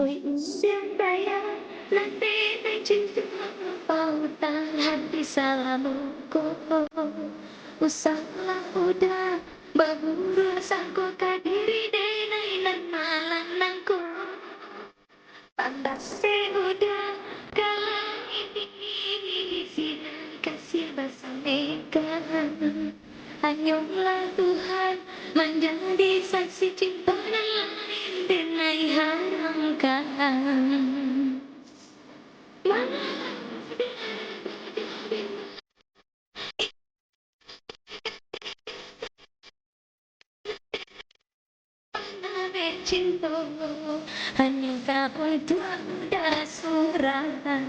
Ôi siang daya nanti cinta pautan hati salamuku usahlah udah bahura sangko kadiri denai nan malanangku pandase udah kalang ini sinan kasih basah mega hanyumlah Tuhan menjadi saksi cinta dan lain denai haramkan cinta hanya kau untuk dasurahan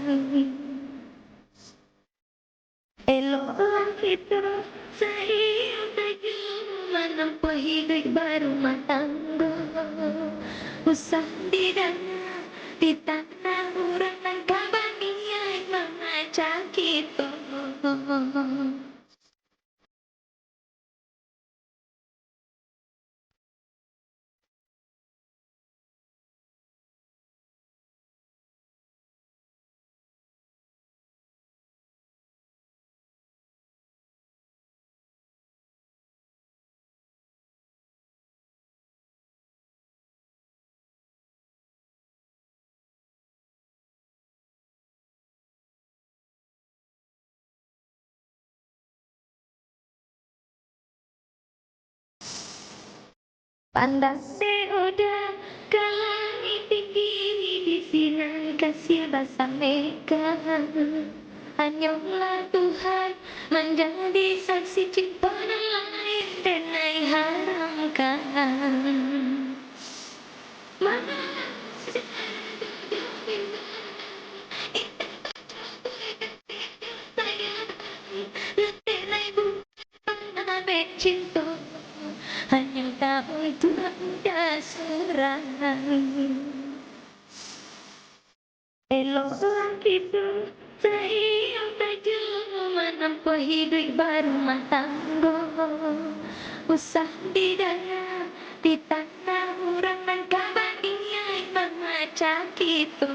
eloklah kita sehingga tajuk menempuh hidup berumah tangga usah di dana di tanah orang dan kabarnya mengajak kita pandase udah ke langit tinggi di sinar kasih basah mega hanyumlah Tuhan menjadi saksi cinta dan lain denai haramkan cinta hanya kau itu dasarahan eloklah kita sehingga tajuk menempuh hidup berumah tangga usah di daya di tanah orang dan kabarnya mengajak kita